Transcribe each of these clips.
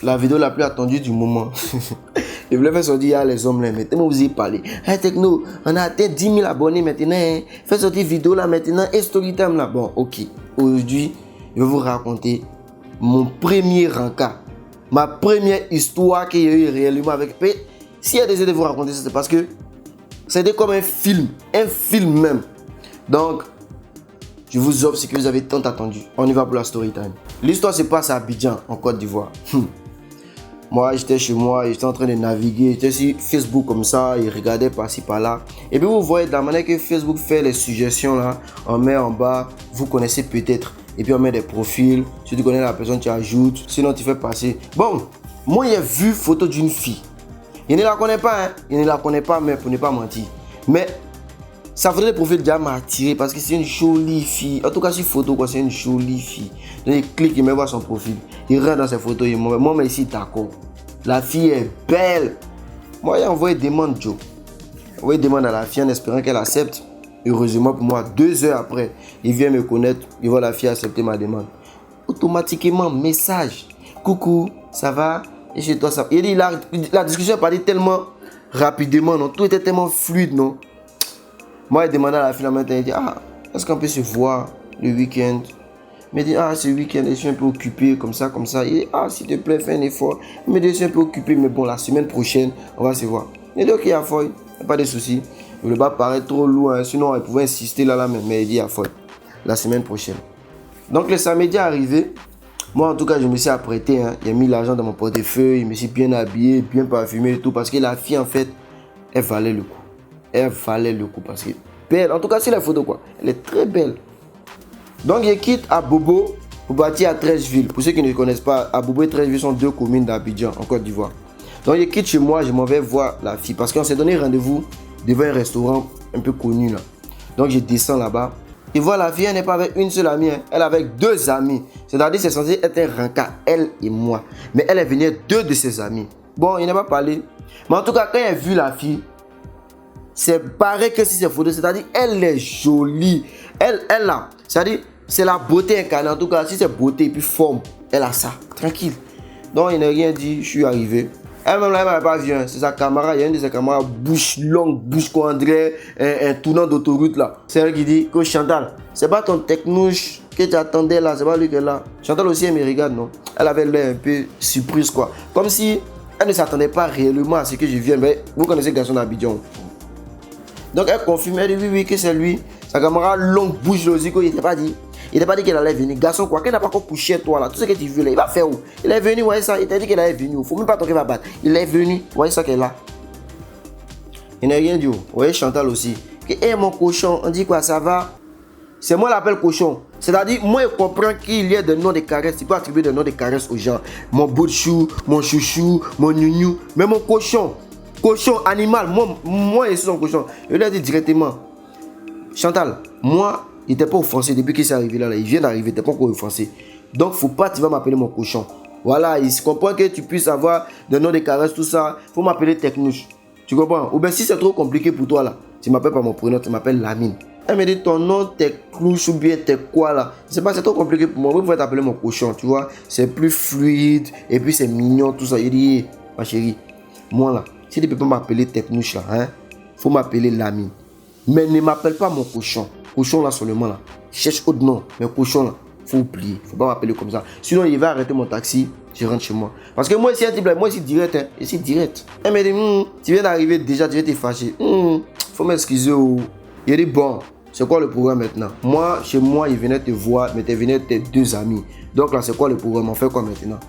La vidéo la plus attendue du moment. Je voulais faire sortir les hommes là, mais tellement vous y parlez. Hey Techno, on a atteint 10 000 abonnés maintenant. Hein. Fais sortir vidéo là maintenant et Storytime là. Bon, ok. Aujourd'hui, je vais vous raconter mon premier rencard. Ma première histoire qu'il y a eu réellement avec. Si j'ai décidé de vous raconter ça, c'est parce que c'était comme un film même. Donc, je vous offre ce que vous avez tant attendu. On y va pour la Storytime. L'histoire se passe à Abidjan, en Côte d'Ivoire. Moi, j'étais chez moi, j'étais en train de naviguer, j'étais sur Facebook comme ça, et regardais par-ci par-là. Et puis vous voyez de la manière que Facebook fait les suggestions là, on met en bas, vous connaissez peut-être. Et puis on met des profils, si tu connais la personne, tu ajoutes, sinon tu fais passer. Bon, moi j'ai vu photo d'une fille. Je ne la connais pas, hein. Je ne la connais pas, mais pour ne pas mentir. Mais sa photo de profil déjà m'a attiré parce que c'est une jolie fille. En tout cas, sur photo, c'est une jolie fille. Donc, il clique, il me voit son profil. Il rentre dans ses photos, il me moi, mais ici, d'accord. La fille est belle. Moi, j'ai envoyé demande, Joe. J'ai envoyé demande à la fille en espérant qu'elle accepte. Heureusement pour moi, 2 heures après, il vient me connaître. Il voit la fille accepter ma demande. Automatiquement, message. Coucou, ça va? Et chez toi, ça va? Il dit, la discussion est partie tellement rapidement, non? Tout était tellement fluide, non? Moi, il demandait à la fille, il dit, est-ce qu'on peut se voir le week-end? Il me dit, ce week-end, je suis un peu occupé, comme ça. Il dit, s'il te plaît, fais un effort. Il me dit, je suis un peu occupé, mais bon, la semaine prochaine, on va se voir. Il dit, ok, à foy, pas de souci. Le bas paraît trop loin, sinon, il pouvait insister là, mais il dit, à foy, la semaine prochaine. Donc, le samedi est arrivé. Moi, en tout cas, je me suis apprêté. J'ai mis l'argent dans mon portefeuille, je me suis bien habillé, bien parfumé et tout, parce que la fille, en fait, elle valait le coup. Elle valait le coup parce que belle. En tout cas, c'est la photo quoi. Elle est très belle. Donc, je quitte Abobo pour partir à Treichville. Pour ceux qui ne connaissent pas, Abobo et Treichville sont 2 communes d'Abidjan en Côte d'Ivoire. Donc, je quitte chez moi, je m'en vais voir la fille parce qu'on s'est donné rendez-vous devant un restaurant un peu connu là. Donc, je descends là-bas. Et voilà, la fille, elle n'est pas avec une seule amie. Elle est avec 2 amis. C'est-à-dire, c'est censé être un rencard, elle et moi. Mais elle est venue avec 2 de ses amis. Bon, il n'a pas parlé. Mais en tout cas, quand elle a vu la fille, c'est pareil que si c'est photo, c'est-à-dire elle est jolie. Elle là, c'est-à-dire c'est la beauté incarnée. En tout cas, si c'est beauté et puis forme, elle a ça, tranquille. Donc il n'a rien dit, je suis arrivé. Elle-même là, elle m'avait pas vu, c'est sa camarade, il y a une de ses camarades, bouche longue, bouche qu'on dirait un tournant d'autoroute là. C'est elle qui dit, que Chantal, c'est pas ton technouche que tu attendais là, c'est pas lui qui est là. Chantal aussi, elle me regarde, non? Elle avait l'air un peu surprise quoi. Comme si elle ne s'attendait pas réellement à ce que je vienne. Mais vous connaissez le garçon d'Abidjan. Donc elle confirme, elle dit oui, que c'est lui. Sa camarade longue bouche aussi, il n'était pas dit. Il n'était pas dit qu'elle allait venir. Garçon quoi, qu'elle n'a pas encore couché toi là. Tout ce que tu veux là, il va faire où? Il est venu, ouais ça. Il t'a dit qu'elle allait venir. Il ne faut même pas qu'il va battre. Il est venu, ouais ça qu'elle est là. Il n'a rien dit. Vous voyez Chantal aussi. Que mon cochon, on dit quoi, ça va? C'est moi l'appelle cochon. C'est-à-dire, moi je comprends qu'il y a des noms de caresses. Tu peux attribuer des noms de caresses aux gens. Mon bout de chou, mon chouchou, mon gnou. Mais mon cochon. Cochon, animal, moi je suis son cochon. Je lui ai dit directement, Chantal, moi, il n'était pas offensé depuis qu'il s'est arrivé là. Il vient d'arriver, il n'était pas encore offensé. Donc, faut pas, tu vas m'appeler mon cochon. Voilà, il se comprend que tu puisses avoir des noms de caresses, tout ça. Faut m'appeler Technouche. Tu comprends? Ou bien si c'est trop compliqué pour toi là, tu m'appelles pas mon prénom, tu m'appelles Lamine. Elle me dit ton nom, Technouche ou bien t'es quoi là? Je sais pas, c'est trop compliqué pour moi. Moi, je vais t'appeler mon cochon, tu vois. C'est plus fluide et puis c'est mignon, tout ça. Il dit, ma chérie, moi là. Si tu ne peux pas m'appeler Technouche là, faut m'appeler Lamine. Mais ne m'appelle pas mon cochon. Cochon là seulement là. Cherche autre nom. Mais cochon là, faut oublier. Faut pas m'appeler comme ça. Sinon, il va arrêter mon taxi. Je rentre chez moi. Parce que moi ici, moi ici direct. Ici direct. Elle me dit, tu viens d'arriver déjà, tu viens te fâcher. Faut m'excuser. Il dit, bon, c'est quoi le programme maintenant? Moi, chez moi, il venait te voir, mais tu venais tes 2 amis. Donc là, c'est quoi le programme? On fait quoi maintenant?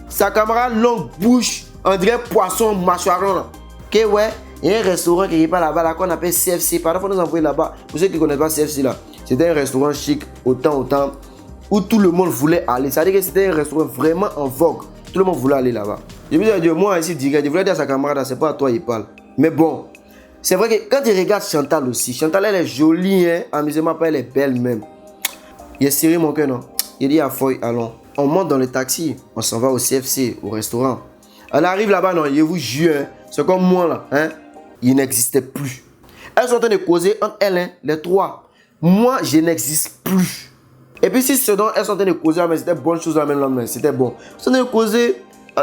Sa camarade longue bouche. On dirait poisson mâchoiron là. Que ouais, il y a un restaurant qui est pas là-bas là qu'on appelle CFC. Par exemple, il faut nous envoyer là-bas. Pour ceux qui ne connaissent pas CFC là, c'était un restaurant chic autant où tout le monde voulait aller. Ça veut dire que c'était un restaurant vraiment en vogue. Tout le monde voulait aller là-bas. Je me suis dit, moi ici direct, je voulais dire à sa camarade, c'est pas à toi il parle. Mais bon, c'est vrai que quand tu regardes Chantal aussi, Chantal elle est jolie, amusement pas, elle est belle même. Il a serré mon cœur non. Il dit à Foy, allons. On monte dans le taxi, on s'en va au CFC, au restaurant. Elle arrive là-bas, non, je vous jure, c'est comme moi là, il n'existait plus. Elles sont en train de causer entre elles, les 3. Moi, je n'existe plus. Et puis si ce dont elles sont en train de causer, mais c'était bonne chose la même, c'était bon. Elles sont en train de causer,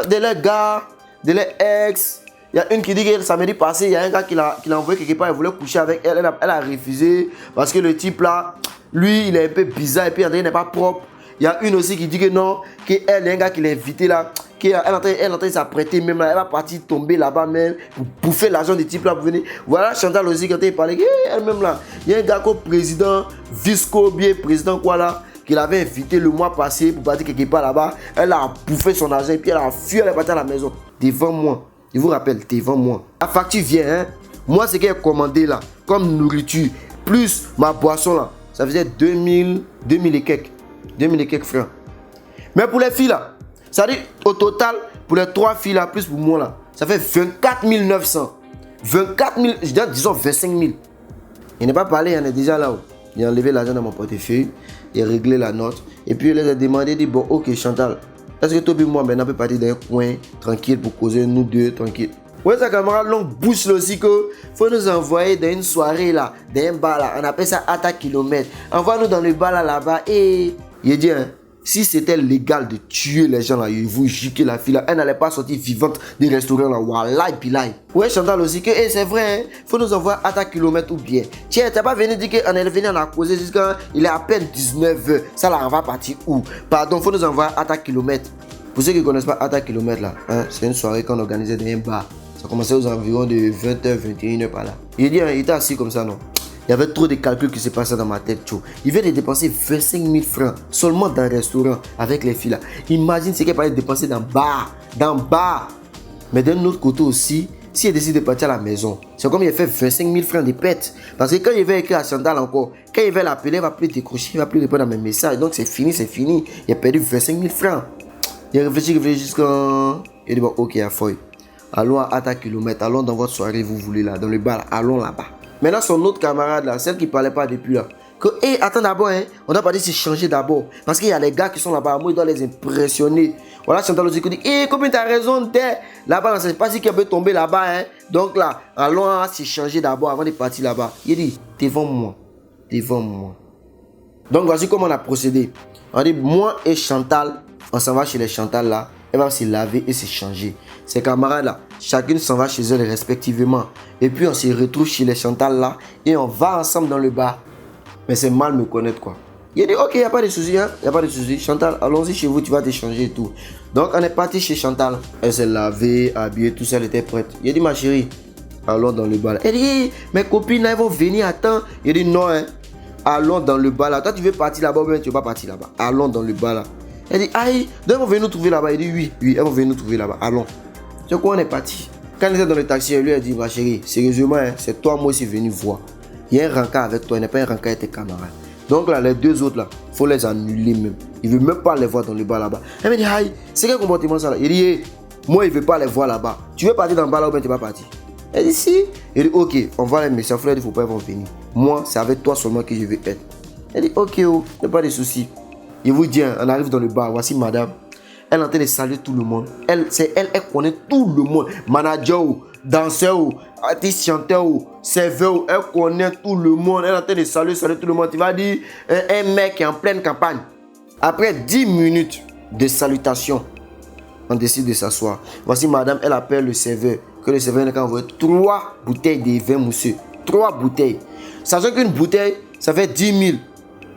de leurs gars, de leurs ex. Il y a une qui dit que samedi passé, il y a un gars qui l'a envoyé quelque part, il voulait coucher avec elle. Elle a refusé parce que le type là, lui, il est un peu bizarre et puis il n'est pas propre. Il y a une aussi qui dit que non, qu'elle, il y a un gars qui l'a invité là, elle est en train de s'apprêter même là, elle va partir tomber là-bas même pour bouffer l'argent du type là pour venir. Voilà Chantal aussi quand elle parlait, elle-même là, il y a un gars comme président, Visco, bien président quoi là, qu'il avait invité le mois passé pour partir quelque part là-bas. Elle a bouffé son argent et puis elle a fui, elle est partie à la maison. Devant moi, je vous rappelle, devant moi. La facture vient, hein. Moi, ce qu'elle a commandé là, comme nourriture, plus ma boisson là, ça faisait 2000 et quelques francs. Mais pour les filles là, ça dit au total, pour les 3 filles là, plus pour moi là, ça fait 24 900. 24 000, disons 25 000. Il n'est pas parlé, il en est déjà là-haut. Il a enlevé l'argent dans mon portefeuille, il a réglé la note. Et puis il les a demandé, il dit bon, ok Chantal, est-ce que toi et moi maintenant on peut partir dans un coin tranquille pour causer nous deux tranquille. Ouais, sa camarade longue bouche aussi que faut nous envoyer dans une soirée là, dans un bar là, on appelle ça attaque kilomètre. Envoie-nous dans le bar là-bas et il dit hein, si c'était légal de tuer les gens là, il vous jure que la fille là, elle n'allait pas sortir vivante du restaurant là, wallahi pilai. Ouais, Chantal aussi que c'est vrai, hein, faut nous envoyer attaque kilomètre ou bien. Tiens, t'as pas venu dire qu'on est venu en a causé jusqu'à il est à peine 19h. Ça là, on va partir où? Pardon, faut nous envoyer attaque kilomètre. Pour ceux qui ne connaissent pas attaque kilomètre là, hein, c'est une soirée qu'on organisait dans un bar. Ça commençait aux environs de 20h, 21h par là. Il dit, hein, il était assis comme ça, non? Il y avait trop de calculs qui se passaient dans ma tête, tchou. Il vient de dépenser 25 000 francs seulement dans un restaurant avec les filles là. Imagine ce qu'elle allait dépenser dans le bar. Mais d'un autre côté aussi, si elle décide de partir à la maison, c'est comme il a fait 25 000 francs de pète. Parce que quand il va écrire à Chantal encore, quand il va l'appeler, il ne va plus décrocher, il ne va plus répondre à mes messages. Donc c'est fini, c'est fini. Il a perdu 25 000 francs. Il a réfléchi jusqu'à... Il dit bon, ok, à feuille. Allons à attaque kilomètre, allons dans votre soirée, vous voulez là, dans le bar, là, allons là-bas. Maintenant, son autre camarade là, celle qui ne parlait pas depuis là, que, hey, attends d'abord, hein, on doit pas dire se changer d'abord. Parce qu'il y a les gars qui sont là-bas, moi, il doit les impressionner. Voilà, Chantal aussi qui dit, hey, combien tu as raison, t'es là-bas, c'est pas si qu'elle peut tomber là-bas, hein. Donc là, allons se changer d'abord avant de partir là-bas. Il dit, devant moi. Donc voici comment on a procédé. On dit, moi et Chantal, on s'en va chez les Chantal là. Elle va se laver et se changer. Ses camarades là, chacune s'en va chez elle respectivement. Et puis on se retrouve chez les Chantal là et on va ensemble dans le bar. Mais c'est mal me connaître quoi. Il a dit ok, il n'y a pas de souci, hein. Il n'y a pas de souci. Chantal, allons-y chez vous, tu vas te changer et tout. Donc on est parti chez Chantal. Elle s'est lavée, habillée, tout ça, elle était prête. Il a dit ma chérie, allons dans le bar là. Elle dit mes copines elles vont venir à temps. Il a dit non, hein. Allons dans le bar là. Toi tu veux partir là-bas ou bien tu ne vas pas partir là-bas. Allons dans le bar là. Elle dit, aïe, elles vont venir nous trouver là-bas. Il dit, oui, elles vont venir nous trouver là-bas. Allons. C'est quoi, on est parti. Quand elle était dans le taxi, elle lui a dit, ma chérie, sérieusement, hein, c'est toi, moi aussi, venu voir. Il y a un rencard avec toi, il n'y a pas un rencard avec tes camarades. Donc là, les deux autres là, il faut les annuler même. Il ne veut même pas les voir dans le bar là-bas. Elle me dit, aïe, c'est quel comportement ça là? Il dit, hey, moi, il ne veut pas les voir là-bas. Tu veux partir dans le bar là ou bien tu vas partir? Elle dit, si. Il dit, ok, on va les messages. Il faut pas ils vont venir. Moi, c'est avec toi seulement que je veux être. Elle dit, ok, oh, il n'y a pas de souci. Il vous dit, on arrive dans le bar, voici madame. Elle est en train de saluer tout le monde. Elle connaît tout le monde. Manager, danseur, artiste, chanteur, serveur, elle connaît tout le monde. Elle est en train de saluer tout le monde. Tu vas dire, un mec qui est en pleine campagne. Après 10 minutes de salutation, on décide de s'asseoir. Voici madame, elle appelle le serveur. Que le serveur a envoyé 3 bouteilles de vin mousseux. 3 bouteilles. Sachant qu'une bouteille, ça fait 10 000.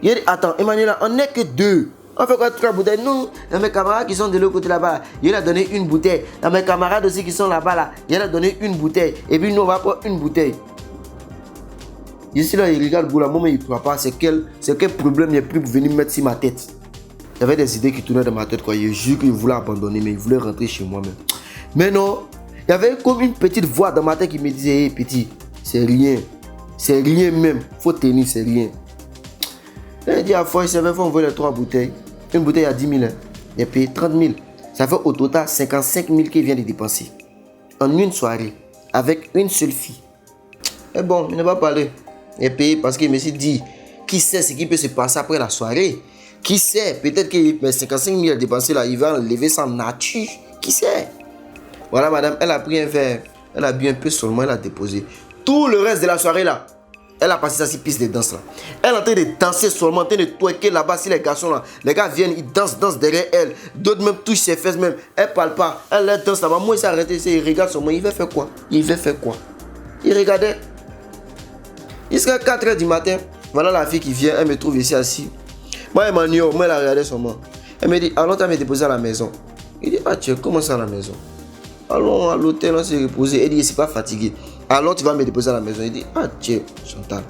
Il dit, attends, Emmanuel, on n'est que 2. On fait quoi 3 bouteilles? Non, il y a mes camarades qui sont de l'autre côté là-bas. Il a donné une bouteille. Il y a mes camarades aussi qui sont là-bas. Là. Il a donné une bouteille. Et puis nous, on va prendre une bouteille. Ici, là, il regarde le moment, il ne croit pas. C'est quel problème il n'y a plus pour venir mettre sur ma tête. Il y avait des idées qui tournaient dans ma tête. Quoi. Je jure qu'il voulait abandonner, mais il voulait rentrer chez moi-même. Mais non, il y avait comme une petite voix dans ma tête qui me disait, hey, petit, c'est rien. C'est rien même. Faut tenir, c'est rien. Elle dit à fois, il savait, il faut envoyer les 3 bouteilles. Une bouteille à 10 000. Hein. Il a payé 30 000. Ça fait au total 55 000 qu'il vient de dépenser. En une soirée. Avec une seule fille. Et bon, il n'a pas parlé. Il a payé parce qu'il me s'est dit, qui sait ce qui peut se passer après la soirée? Qui sait? Peut-être que 55 000 dépensé là, il va enlever sa nature. Qui sait? Voilà, madame, elle a pris un verre. Elle a bu un peu seulement, elle a déposé. Tout le reste de la soirée là, Elle a passé ça sur piste de danse là. Elle est en train de danser seulement, en train de twerker là-bas. Si les garçons là, les gars viennent, ils dansent derrière elle. D'autres même touchent ses fesses même. Elle parle pas. Elle danse là-bas. Moi, il s'est arrêté, il regarde seulement. Il va faire quoi? Il regardait. Il serait 4 h du matin. Voilà la fille qui vient. Elle me trouve ici assis. Moi, elle m'a dit, moi, elle a regardé seulement. Elle me dit, allons, tu vas me déposer à la maison. Il dit, ah tiens, comment ça à la maison? Allons à l'hôtel, on s'est reposé. Elle dit, je ne suis pas fatigué. Allons, tu vas me déposer à la maison. Il dit, ah tiens, Chantal.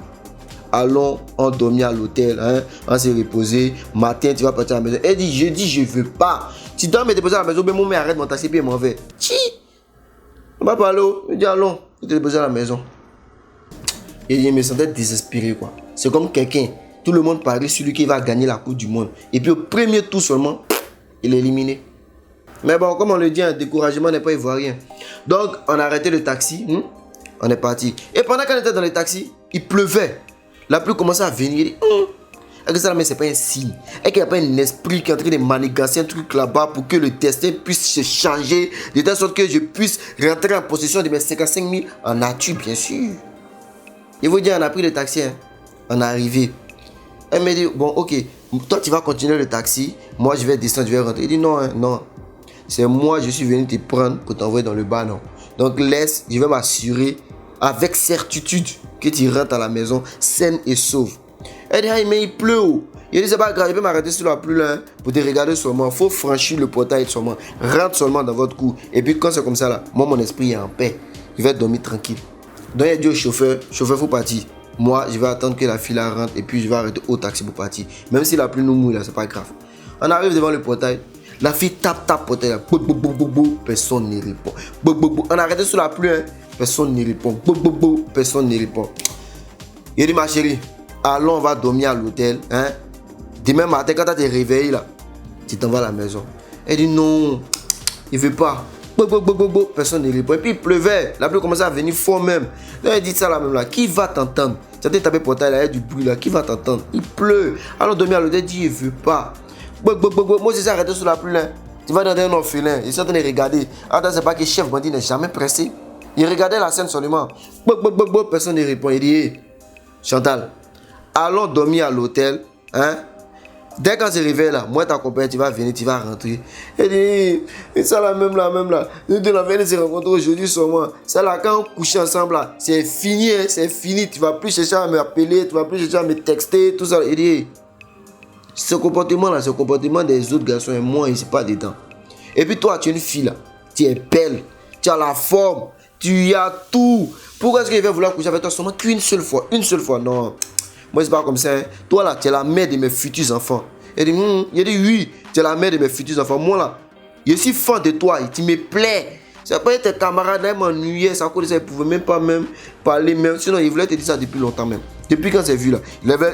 Allons, on dormit à l'hôtel, hein, on s'est reposé. Matin, tu vas partir à la maison. Elle dit, je ne veux pas. Tu dois me déposer à la maison, mais mon mère arrête mon taxi, puis il m'en va. On va parler. Il dit, allons, je te déposer à la maison. Et il me sentait désespéré, quoi. C'est comme quelqu'un, tout le monde parie sur lui qui va gagner la Coupe du Monde. Et puis au premier tour seulement, il est éliminé. Mais bon, comme on le dit, un découragement n'est pas ivoirien. Donc, on a arrêté le taxi. On est parti. Et pendant qu'on était dans le taxi, il pleuvait. La pluie commençait à venir. Il dit, est-ce que ça, mais c'est pas un signe? Est-ce qu'il n'y a pas un esprit qui est en train de manigancer un truc là-bas pour que le destin puisse se changer de telle sorte que je puisse rentrer en possession de mes 55 000 en nature, bien sûr. Je vous dis, on a pris le taxi. Hein. On est arrivé. Elle m'a dit, bon, ok, toi tu vas continuer le taxi. Moi, je vais descendre, je vais rentrer. Il dit, non, hein, non. C'est moi, je suis venu te prendre pour t'envoyer dans le bar, non. Donc laisse, je vais m'assurer avec certitude que tu rentres à la maison saine et sauve. Elle dit, ah, mais il pleut. Il dit, c'est pas grave, je vais m'arrêter sur la pluie là, hein, pour te regarder seulement. Il faut franchir le portail seulement. Rentre seulement dans votre cour. Et puis quand c'est comme ça là, moi, mon esprit est en paix. Je vais dormir tranquille. Donc il a dit au chauffeur, faut partir. Moi, je vais attendre que la fille là rentre et puis je vais arrêter au taxi pour partir. Même si la pluie nous mouille là, c'est pas grave. On arrive devant le portail. La fille tape portail là. Personne ne répond. On a arrêté sous la pluie. Hein. Personne ne répond. Personne ne répond. Il dit, ma chérie, allons, on va dormir à l'hôtel. Hein? Demain matin, quand tu te réveilles là, tu t'en vas à la maison. Elle dit, non, il ne veut pas. Personne ne répond. Et puis il pleuvait. La pluie commençait à venir fort même. Donc elle dit ça là même là. Qui va t'entendre? Tu as tapé portail là, il y a du bruit là. Qui va t'entendre? Il pleut. Alors dormir à l'hôtel, dit, il ne veut pas. Moi, je suis arrêté sous la pluie là. Tu vas dans un orphelin. Ils sont en train de regarder. Attends, c'est pas que le chef bandit n'est jamais pressé. Il regardait la scène seulement. Personne ne répond. Il dit, hey, Chantal, allons dormir à l'hôtel. Hein? Dès qu'on se réveille là, moi ta compagne, tu vas venir, tu vas rentrer. Elle dit, c'est ça là, même là. Nous deux, la veille de se rencontrer aujourd'hui seulement. Ça là, quand on couche ensemble là, c'est fini, hein, c'est fini. Tu vas plus chercher à m'appeler, tu vas plus chercher à me texter, tout ça. Il dit, ce comportement là, ce comportement des autres garçons et moi, il n'est pas dedans. Et puis toi, tu es une fille là, tu es belle, tu as la forme, tu as tout. Pourquoi est-ce qu'il va vouloir coucher avec toi seulement qu'une seule fois? Une seule fois, non. Moi, c'est pas comme ça. Hein. Toi, là, tu es la mère de mes futurs enfants. Il dit, oui, tu es la mère de mes futurs enfants. Moi, là, je suis fan de toi. Tu me plais. C'est pas tes camarades, là, ils m'ennuyaient. Ça, ils ne pouvaient même pas parler. Même. Sinon, ils voulaient te dire ça depuis longtemps même. Depuis quand c'est vu, là.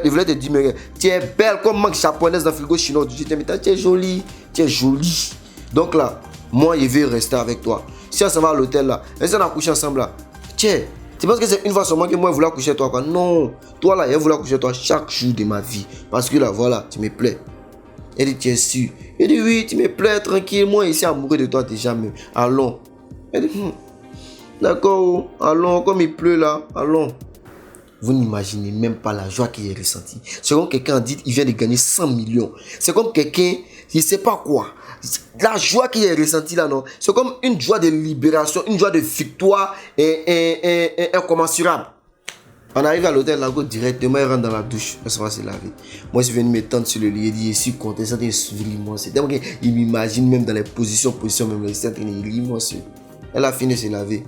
Ils voulaient te dire, mais tu es belle comme manque japonaise dans le frigo chinois. Tu es jolie. Tu es jolie. Donc, là, moi, je vais rester avec toi. Si on s'en va à l'hôtel, là, et si on a couché ensemble, là, tiens. Tu penses que c'est une fois seulement que moi je voulais coucher avec toi quoi? Non, toi là, je voulais coucher avec toi chaque jour de ma vie. Parce que là, voilà, tu me plais. Elle dit, tu es sûr? Il dit, oui, tu me plais, tranquille. Moi ici, amoureux de toi déjà même. Allons. Elle dit, d'accord, allons, comme il pleut là, allons. Vous n'imaginez même pas la joie qu'il a ressentie. C'est comme quelqu'un dit, il vient de gagner 100 millions. C'est comme quelqu'un, je ne sais pas quoi. La joie qu'il a ressentie là, non. C'est comme une joie de libération, une joie de victoire incommensurable. On arrive à l'hôtel, là, directement, il rentre dans la douche. On va se laver. Moi, je suis venu m'étendre sur le lit. Il dit, je suis content, c'est un sourire immense. Il m'imagine même dans les positions même. Il est immense. Elle a fini de se laver.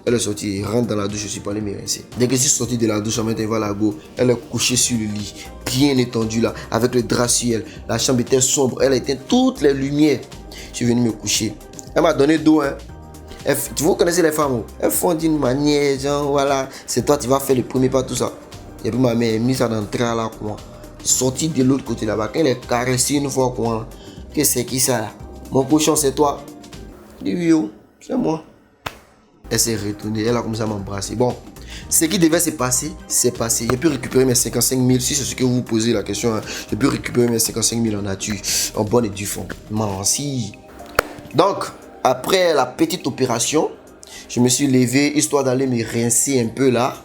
Elle est sortie, elle rentre dans la douche, je suis pas allé me rincer. Dès que je suis sorti de la douche, elle va la go. Elle est couchée sur le lit, bien étendue là, avec le drap sur elle. La chambre était sombre, elle a éteint toutes les lumières. Je suis venu me coucher. Elle m'a donné d'eau, hein. Vous connaissez les femmes, elles font d'une manière, genre voilà, c'est toi qui vas faire le premier pas, tout ça. Et puis ma mère a mis ça dans le drap là, quoi. Sorti de l'autre côté là-bas, quand elle est caressée une fois, quoi. Que c'est qui ça là? Mon cochon, c'est toi? Je dis oui, c'est moi. Elle s'est retournée, elle a commencé à m'embrasser. Bon, ce qui devait se passer, c'est passé. J'ai pu récupérer mes 55 000. Si c'est ce que vous vous posez la question, hein, j'ai pu récupérer mes 55 000 en nature, en bonne et due forme. Merci. Donc, après la petite opération, je me suis levé, histoire d'aller me rincer un peu là.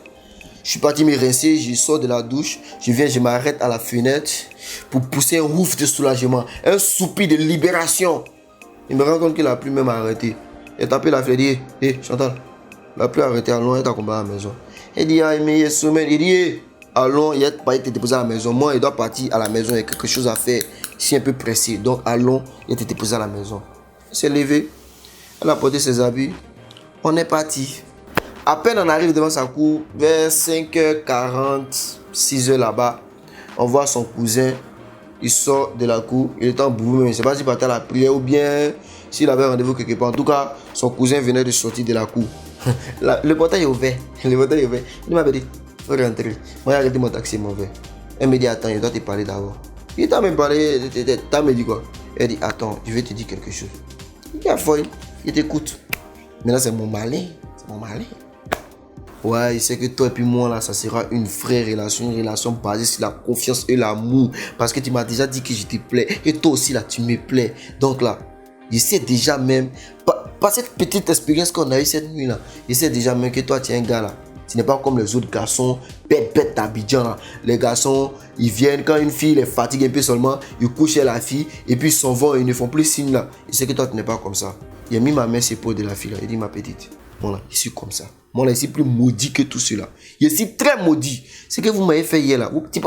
Je suis parti me rincer, je sors de la douche, je viens, je m'arrête à la fenêtre pour pousser un ouf de soulagement, un soupir de libération. Il me rend compte que la pluie même a arrêté. Il a tapé la fenêtre, il dit, hé Chantal, la pluie a arrêté, allons, elle t'a accompagné à la maison. Il dit, ah, mais il est semaine, il dit, allons, il a pas été déposé à la maison. Moi, il doit partir à la maison, il y a quelque chose à faire. Je suis un peu pressé, donc allons, il a été déposé à la maison. Il s'est levé, elle a porté ses habits, on est parti. À peine on arrive devant sa cour, vers 5h40, 6h là-bas, on voit son cousin, il sort de la cour, il est en boubou, mais je ne sais pas s'il partait à la prière ou bien s'il avait rendez-vous quelque part. En tout cas, son cousin venait de sortir de la cour. Le portail est ouvert, le portail est ouvert. Il m'avait dit, il faut rentrer. Moi, j'ai arrêté mon taxi, mon verre. Elle me dit, attends, je dois te parler d'abord. Il t'a même parlé, t'as me dit quoi? Elle dit, attends, je vais te dire quelque chose. Il dit, folle, il t'écoute. Maintenant, c'est mon malin, c'est mon malin. Ouais, il sait que toi et puis moi, là, ça sera une vraie relation, une relation basée sur la confiance et l'amour. Parce que tu m'as déjà dit que je te plais. Et toi aussi, là, tu me plais. Donc là, je sais déjà même, par cette petite expérience qu'on a eue cette nuit, là, je sais déjà même que toi, tu es un gars, là. Tu n'es pas comme les autres garçons, bête d'Abidjan, là. Les garçons, ils viennent, quand une fille les fatigue un peu seulement, ils couchent chez la fille, et puis ils s'en vont, ils ne font plus signe, là. Je sais que toi, tu n'es pas comme ça. Il a mis ma main sur l'épaule de la fille, là. Il dit, ma petite, moi, là, je suis comme ça. Moi, là, je suis plus maudit que tout cela. Je suis très maudit. Ce que vous m'avez fait hier, là. Tu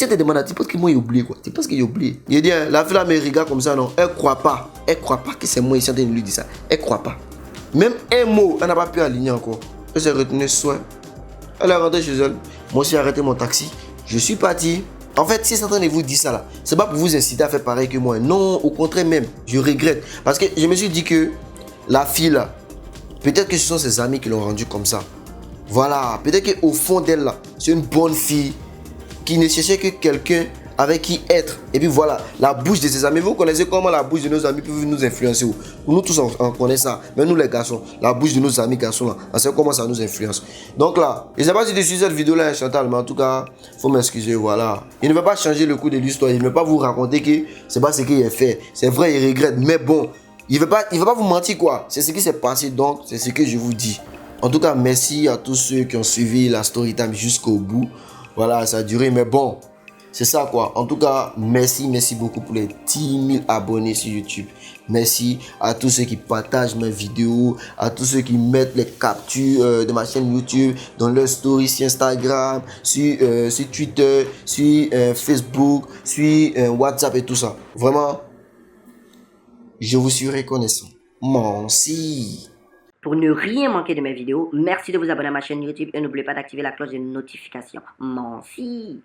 te demandes, tu penses que moi, j'ai oublié, quoi. Tu penses que j'ai oublié. Il dit, la fille, là, me regarde comme ça, non. Elle croit pas. Elle croit pas que c'est moi ici en train de lui dire ça. Elle croit pas. Même un mot, elle n'a pas pu aligner encore. Elle s'est retenue soin. Elle est rentrée chez elle. Moi aussi, j'ai arrêté mon taxi. Je suis parti. En fait, si c'est en train de vous dire ça, là, c'est pas pour vous inciter à faire pareil que moi. Non, au contraire même. Je regrette. Parce que je me suis dit que la fille, là, peut-être que ce sont ses amis qui l'ont rendu comme ça. Voilà, peut-être qu'au fond d'elle, là, c'est une bonne fille qui ne cherchait que quelqu'un avec qui être. Et puis voilà, la bouche de ses amis. Vous connaissez comment la bouche de nos amis peut nous influencer. Nous tous, on connaît ça. Mais nous, les garçons, la bouche de nos amis garçons, là, on sait comment ça nous influence. Donc là, je ne sais pas si tu suis cette vidéo-là, Chantal, mais en tout cas, il faut m'excuser, voilà. Il ne veut pas changer le cours de l'histoire. Il ne veut pas vous raconter que c'est pas ce qu'il a fait. C'est vrai, il regrette. Mais bon, il ne veut pas vous mentir, quoi. C'est ce qui s'est passé, donc c'est ce que je vous dis. En tout cas, merci à tous ceux qui ont suivi la story time jusqu'au bout. Voilà, ça a duré, mais bon, c'est ça quoi. En tout cas, merci beaucoup pour les 10 000 abonnés sur YouTube. Merci à tous ceux qui partagent mes vidéos, à tous ceux qui mettent les captures de ma chaîne YouTube dans leur story sur Instagram, sur Twitter, sur Facebook, sur WhatsApp et tout ça. Vraiment, je vous suis reconnaissant. Merci. Pour ne rien manquer de mes vidéos, merci de vous abonner à ma chaîne YouTube et n'oubliez pas d'activer la cloche de notification. Merci.